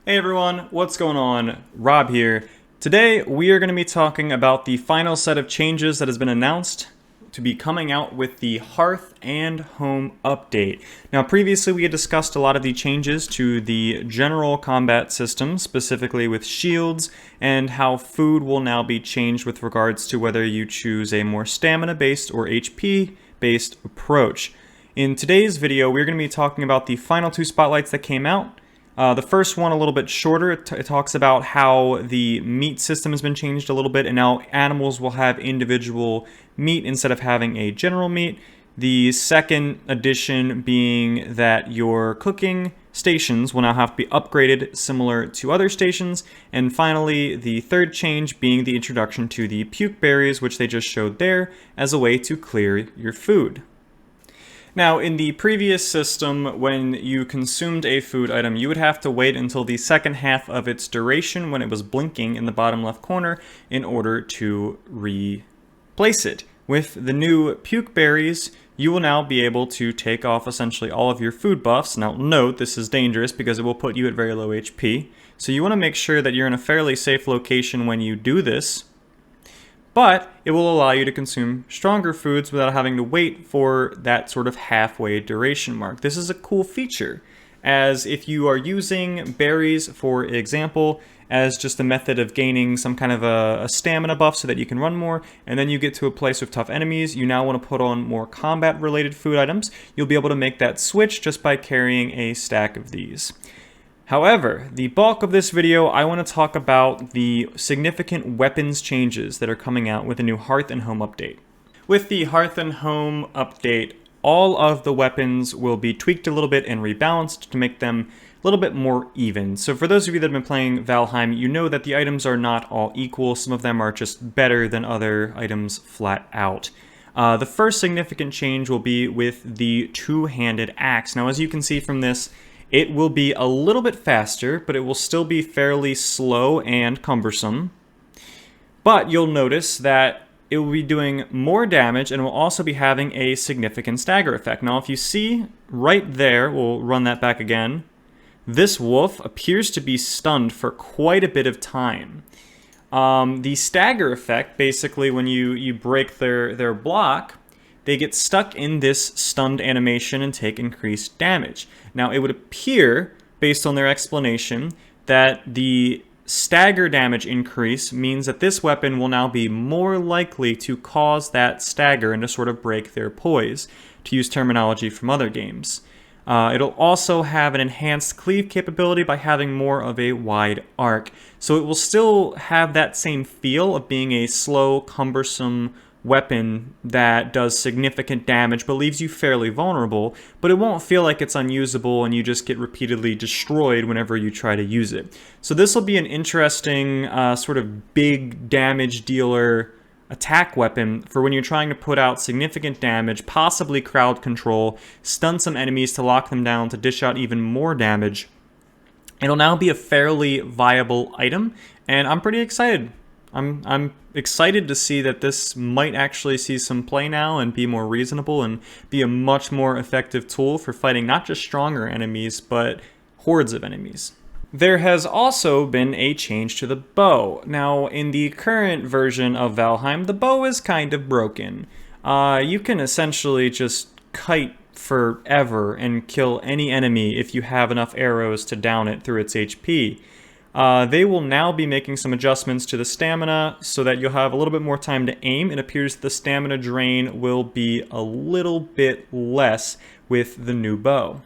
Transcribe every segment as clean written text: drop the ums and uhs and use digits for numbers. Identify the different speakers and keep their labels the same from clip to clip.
Speaker 1: Hey everyone, what's going on? Rob here. Today we are going to be talking about the final set of changes that has been announced to be coming out with the Hearth and Home update. Now previously we had discussed a lot of the changes to the general combat system, specifically with shields, and how food will now be changed with regards to whether you choose a more stamina-based or HP-based approach. In today's video we're going to be talking about the final two spotlights that came out. The first one a little bit shorter. It talks about how the meat system has been changed a little bit, and now animals will have individual meat instead of having a general meat. The second addition being that your cooking stations will now have to be upgraded similar to other stations. And finally, the third change being the introduction to the Puke Berries, which they just showed there, as a way to clear your food. Now, in the previous system, when you consumed a food item, you would have to wait until the second half of its duration when it was blinking in the bottom left corner in order to replace it. With the new Puke Berries, you will now be able to take off essentially all of your food buffs. Now, note, this is dangerous because it will put you at very low HP. So you want to make sure that you're in a fairly safe location when you do this. But it will allow you to consume stronger foods without having to wait for that sort of halfway duration mark. This is a cool feature, as if you are using berries, for example, as just a method of gaining some kind of a stamina buff so that you can run more, and then you get to a place with tough enemies, you now want to put on more combat-related food items, you'll be able to make that switch just by carrying a stack of these. However, the bulk of this video, I want to talk about the significant weapons changes that are coming out with the new Hearth and Home update. With the Hearth and Home update, all of the weapons will be tweaked a little bit and rebalanced to make them a little bit more even. So for those of you that have been playing Valheim, you know that the items are not all equal. Some of them are just better than other items flat out. The first significant change will be with the two-handed axe. Now, as you can see from this, it will be a little bit faster, but it will still be fairly slow and cumbersome. But you'll notice that it will be doing more damage and will also be having a significant stagger effect. Now, if you see right there, we'll run that back again, this wolf appears to be stunned for quite a bit of time. The stagger effect, basically when you break their block, they get stuck in this stunned animation and take increased damage. Now, it would appear, based on their explanation, that the stagger damage increase means that this weapon will now be more likely to cause that stagger and to sort of break their poise, to use terminology from other games. It'll also have an enhanced cleave capability by having more of a wide arc. So it will still have that same feel of being a slow, cumbersome weapon that does significant damage but leaves you fairly vulnerable, but it won't feel like it's unusable and you just get repeatedly destroyed whenever you try to use it. So this will be an interesting sort of big damage dealer attack weapon for when you're trying to put out significant damage, possibly crowd control, stun some enemies to lock them down to dish out even more damage. It'll now be a fairly viable item, and I'm pretty excited. I'm excited to see that this might actually see some play now and be more reasonable and be a much more effective tool for fighting not just stronger enemies, but hordes of enemies. There has also been a change to the bow. Now, in the current version of Valheim, the bow is kind of broken. You can essentially just kite forever and kill any enemy if you have enough arrows to down it through its HP. They will now be making some adjustments to the stamina so that you'll have a little bit more time to aim. It appears the stamina drain will be a little bit less with the new bow.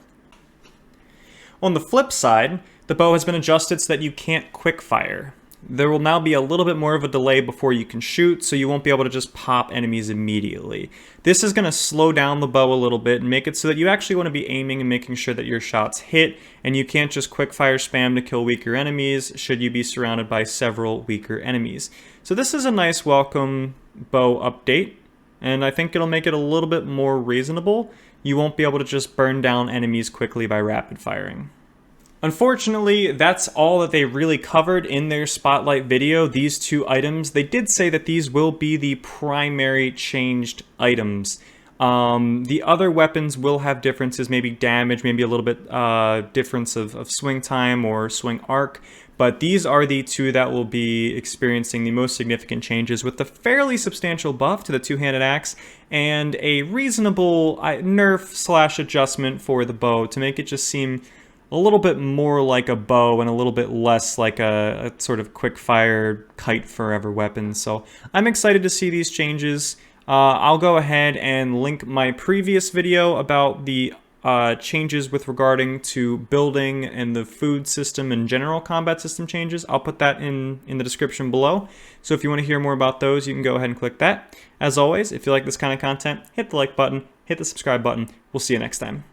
Speaker 1: On the flip side, the bow has been adjusted so that you can't quick fire. There will now be a little bit more of a delay before you can shoot, so you won't be able to just pop enemies immediately. This is going to slow down the bow a little bit and make it so that you actually want to be aiming and making sure that your shots hit, and you can't just quick fire spam to kill weaker enemies should you be surrounded by several weaker enemies. So this is a nice welcome bow update, and I think it'll make it a little bit more reasonable. You won't be able to just burn down enemies quickly by rapid firing. Unfortunately, that's all that they really covered in their spotlight video, these two items. They did say that these will be the primary changed items. The other weapons will have differences, maybe damage, maybe a little bit difference of swing time or swing arc. But these are the two that will be experiencing the most significant changes, with the fairly substantial buff to the two-handed axe and a reasonable nerf / adjustment for the bow to make it just seem a little bit more like a bow and a little bit less like a sort of quick-fire kite forever weapon. So I'm excited to see these changes. I'll go ahead and link my previous video about the changes with regarding to building and the food system and general combat system changes. I'll put that in the description below. So if you want to hear more about those, you can go ahead and click that. As always, if you like this kind of content, hit the like button, hit the subscribe button. We'll see you next time.